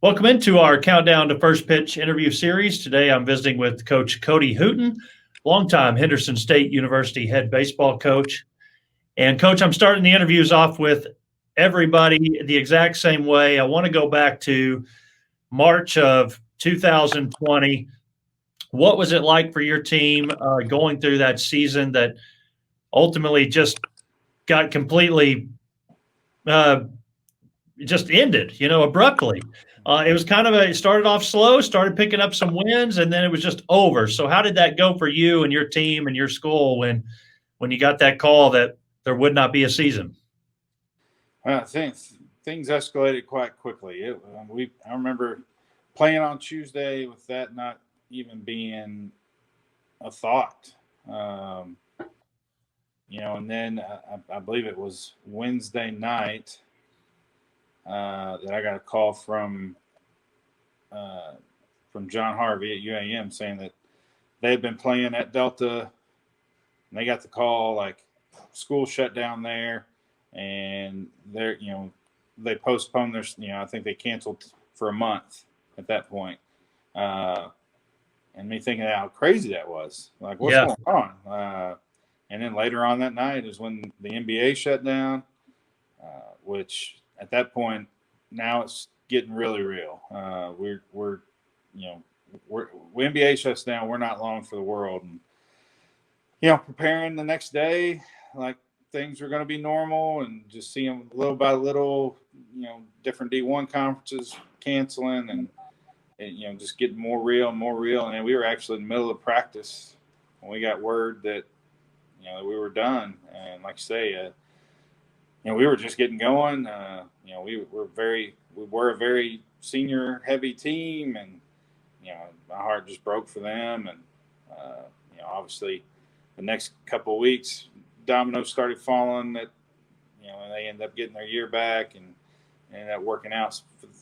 Welcome into our Countdown to First Pitch interview series. Today I'm visiting with Coach Cody Hooten, longtime Henderson State University head baseball coach. And Coach, I'm starting the interviews off with everybody the exact same way. I want to go back to March of 2020. What was it like for your team going through that season that ultimately just got completely just ended, abruptly? It was it started off slow, started picking up some wins, and then it was just over. So how did that go for you and your team and your school when you got that call that there would not be a season? I think things escalated quite quickly. I remember playing on Tuesday with that not even being a thought. And then I believe it was Wednesday night that I got a call from John Harvey at UAM saying that they had been playing at Delta, and they got the call like school shut down there, and they postponed their. I think they canceled for a month at that point. And me thinking how crazy that was, like what's going on? And then later on that night is when the NBA shut down, which at that point now it's getting really real. We're when NBA shuts down, we're not long for the world, and preparing the next day like things are going to be normal, and just seeing little by little, different D1 conferences canceling, and just getting more real and more real. And then we were actually in the middle of practice when we got word that we were done. And like I say, we were just getting going. We were a very senior heavy team, and my heart just broke for them. And obviously the next couple of weeks dominoes started falling that and they ended up getting their year back, and ended up working out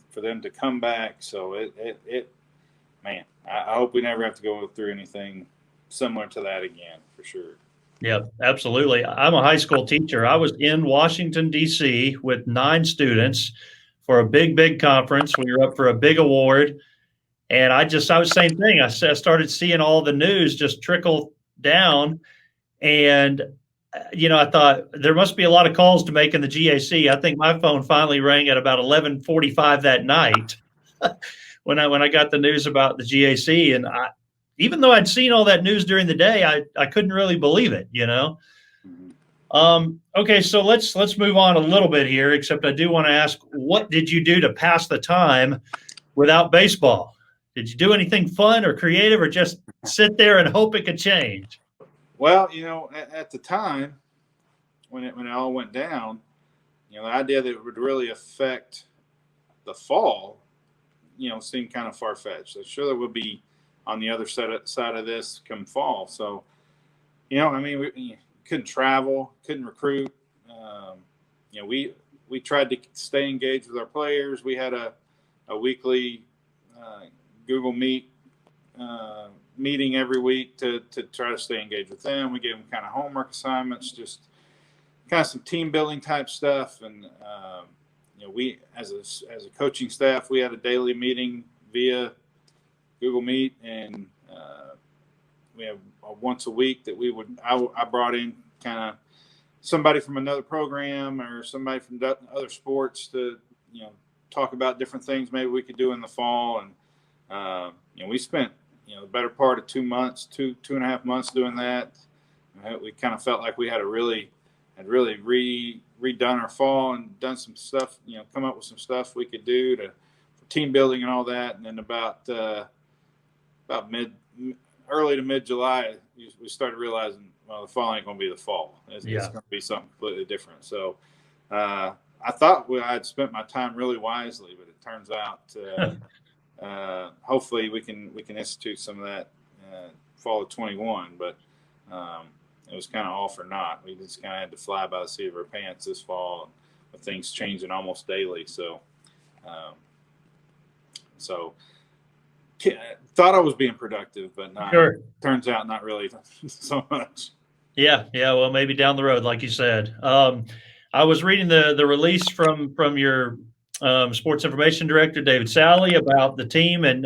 for them to come back. So I hope we never have to go through anything similar to that again, for sure. Yeah, absolutely. I'm a high school teacher. I was in Washington, D.C. with 9 students for a big conference. We were up for a big award. And I was same thing. I started seeing all the news just trickle down. And, I thought there must be a lot of calls to make in the GAC. I think my phone finally rang at about 11:45 that night when I got the news about the GAC. And even though I'd seen all that news during the day, I couldn't really believe it, Okay, so let's move on a little bit here, except I do want to ask, what did you do to pass the time without baseball? Did you do anything fun or creative, or just sit there and hope it could change? Well, at the time when it all went down, the idea that it would really affect the fall, seemed kind of far-fetched. So sure, there would be on the other side of this come fall. So, we couldn't travel, couldn't recruit. We tried to stay engaged with our players. We had a weekly Google Meet meeting every week to try to stay engaged with them. We gave them kind of homework assignments, just kind of some team building type stuff. And we as a coaching staff, we had a daily meeting via Google Meet, and we have once a week that I brought in kind of somebody from another program or somebody from other sports to talk about different things maybe we could do in the fall. And we spent the better part of 2 months, two and a half months doing that. We kind of felt like we had redone our fall and done some stuff, come up with some stuff we could do for team building and all that. And then about early to mid July, we started realizing, well, the fall ain't going to be the fall. It's going to be something completely different. So I thought I had spent my time really wisely, but it turns out hopefully we can institute some of that fall of 21. But it was kind of all for naught. We just kind of had to fly by the seat of our pants this fall, with things changing almost daily. So thought I was being productive, but not. Sure. Turns out not really so much. Yeah. Well, maybe down the road, like you said. I was reading the release from your Sports Information Director David Sally about the team, and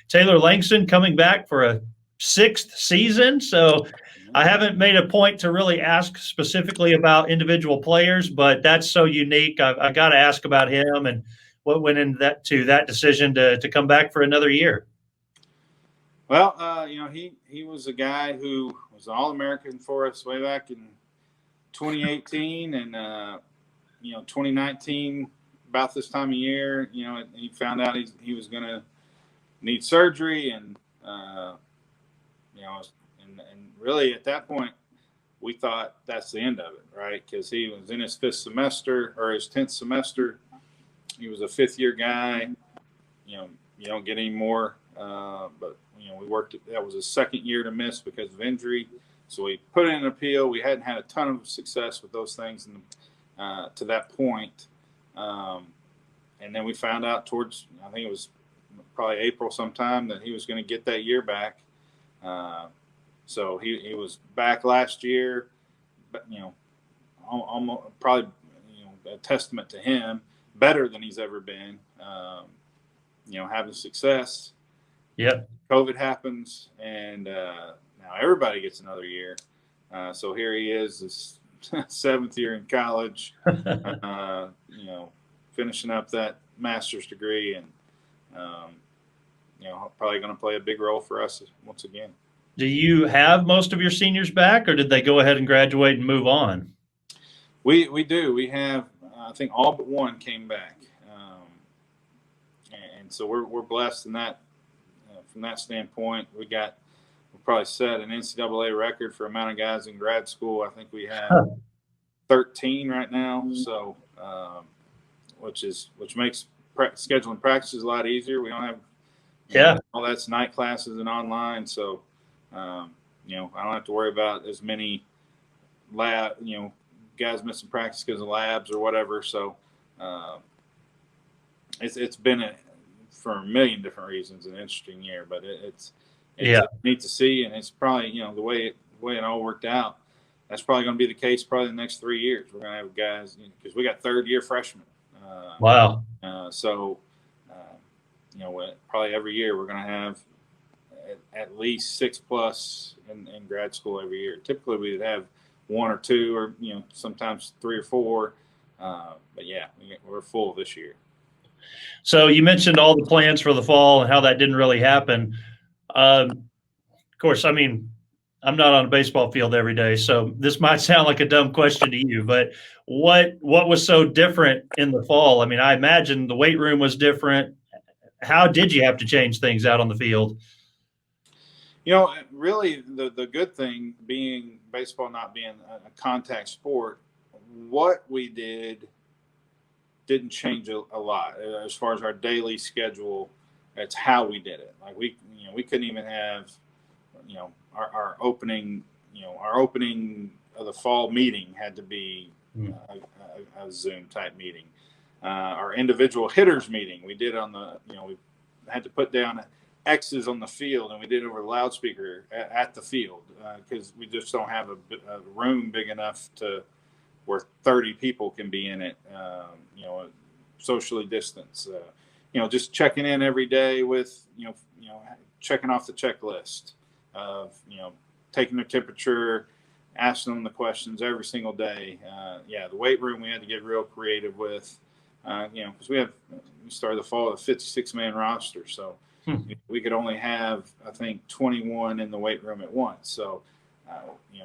Taylor Langston coming back for a 6th season. So I haven't made a point to really ask specifically about individual players, but that's so unique. I got to ask about him and what went into that decision to come back for another year. Well, he was a guy who was an All-American for us way back in 2018 and 2019. About this time of year, he found out he was going to need surgery, and really at that point, we thought that's the end of it, right? Because he was in his 5th semester or his 10th semester. He was a 5th-year guy. You don't get any more, but we worked. That was his 2nd year to miss because of injury. So we put in an appeal. We hadn't had a ton of success with those things to that point. And then we found out towards, I think it was probably April sometime, that he was going to get that year back. So he was back last year, but, almost probably, a testament to him, better than he's ever been, having success. Yep. COVID happens, and now everybody gets another year. So here he is, this 7th year in college, finishing up that master's degree, and probably going to play a big role for us once again. Do you have most of your seniors back, or did they go ahead and graduate and move on? We do. We have, I think, all but one came back, and so we're blessed in that. From that standpoint, we'll probably set an NCAA record for amount of guys in grad school. I think we have 13 right now, so which makes scheduling practices a lot easier. We don't have all that's night classes and online, so I don't have to worry about as many guys missing practice because of labs or whatever. So it's been for a million different reasons an interesting year, but it's neat to see, and it's probably the way it all worked out. That's probably going to be the case probably the next 3 years. We're going to have guys because we got 3rd-year freshmen. Wow. So probably every year we're going to have at least 6+ in grad school every year. Typically we'd have 1 or 2 or sometimes 3 or 4. But yeah, we're full this year. So you mentioned all the plans for the fall and how that didn't really happen. Of course, I mean, I'm not on a baseball field every day, so this might sound like a dumb question to you, but what was so different in the fall? I mean, I imagine the weight room was different. How did you have to change things out on the field? Really the good thing being baseball not being a contact sport, what we didn't change a lot as far as our daily schedule. It's how we did it. Like we couldn't even have, our opening of the fall meeting had to be a Zoom type meeting. Our individual hitters meeting we did on the, we had to put down X's on the field, and we did it over loudspeaker at the field because we just don't have a room big enough where 30 people can be in it, socially distanced. Just checking in every day with, checking off the checklist of, taking their temperature, asking them the questions every single day. The weight room we had to get real creative with, because we started the fall with a 56-man roster. So we could only have, I think, 21 in the weight room at once. So,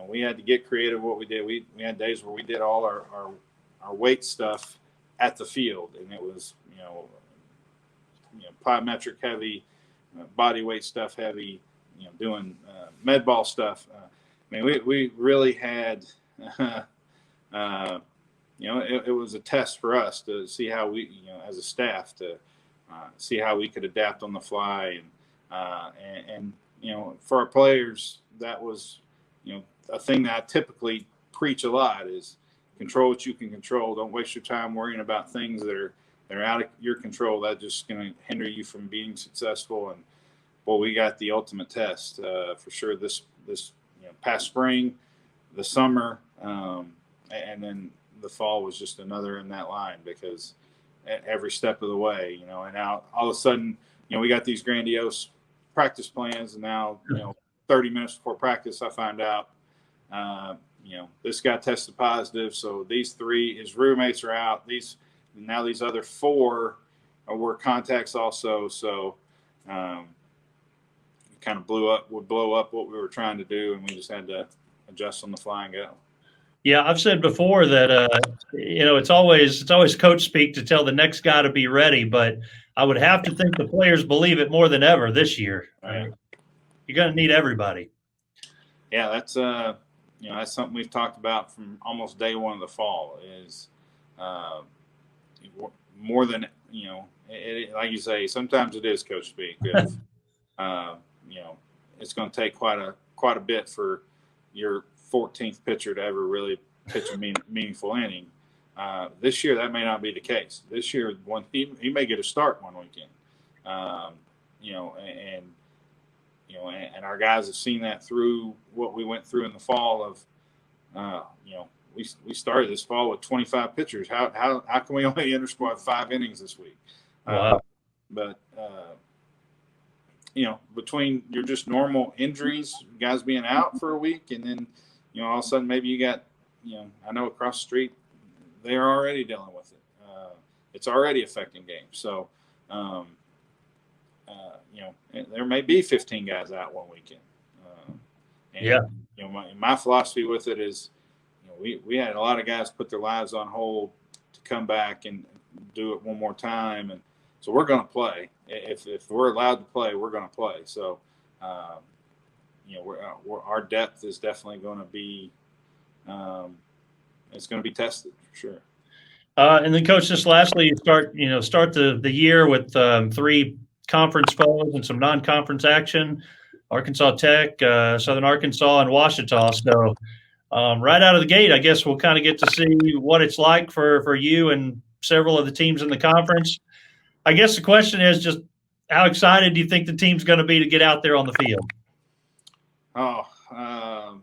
we had to get creative what we did. We had days where we did all our weight stuff at the field, and it was, plyometric heavy, body weight stuff heavy, doing med ball stuff. We really had, it was a test for us to see how we, as a staff, to see how we could adapt on the fly, and for our players, that was, a thing that I typically preach a lot is control what you can control. Don't waste your time worrying about things that are out of your control. That's just going to hinder you from being successful. And we got the ultimate test for sure this past spring, the summer, and then the fall was just another in that line because every step of the way, and now all of a sudden, we got these grandiose practice plans, and now, 30 minutes before practice, I find out, this guy tested positive. So these 3, his roommates are out. These other 4 were contacts also. So it kind of would blow up what we were trying to do, and we just had to adjust on the fly and go. Yeah, I've said before that it's always coach speak to tell the next guy to be ready, but I would have to think the players believe it more than ever this year. Right. You're going to need everybody. Yeah, that's that's something we've talked about from almost day one of the fall. Is more than like you say, sometimes it is coach speak. If, it's going to take quite a bit for your 14th pitcher to ever really pitch a meaningful inning. This year, that may not be the case. This year, he may get a start one weekend. And our guys have seen that through what we went through in the fall of, we started this fall with 25 pitchers. How can we only enter 5 innings this week? Wow. But between your just normal injuries, guys being out for a week, and then, all of a sudden maybe you got, I know across the street, they're already dealing with it. It's already affecting games. So, there may be 15 guys out one weekend. My philosophy with it is, we had a lot of guys put their lives on hold to come back and do it one more time. And so we're going to play. If we're allowed to play, we're going to play. So, our depth is definitely going to be, it's going to be tested for sure. And then, Coach, just lastly, you start the year with 3 conference foes and some non-conference action: Arkansas Tech, Southern Arkansas, and Ouachita. So, right out of the gate, I guess we'll kind of get to see what it's like for you and several of the teams in the conference. I guess the question is just, how excited do you think the team's going to be to get out there on the field? Oh, I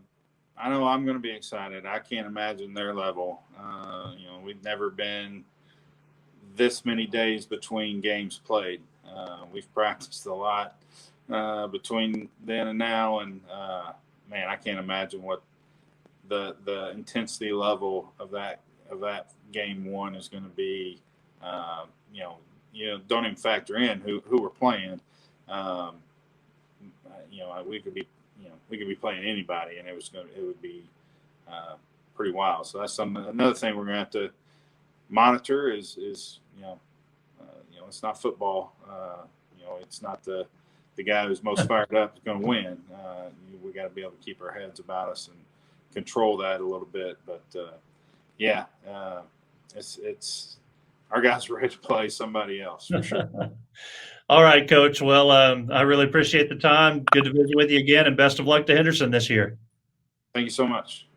know I'm going to be excited. I can't imagine their level. We've never been this many days between games played. We've practiced a lot between then and now, and man, I can't imagine what the intensity level of that game 1 is going to be. Don't even factor in who we're playing. We could be playing anybody, and it would be pretty wild. So that's another thing we're going to have to monitor is it's not football. It's not the guy who's most fired up is going to win. We got to be able to keep our heads about us and control that a little bit. But it's our guys are ready to play somebody else for sure. All right, Coach. Well, I really appreciate the time. Good to visit with you again, and best of luck to Henderson this year. Thank you so much.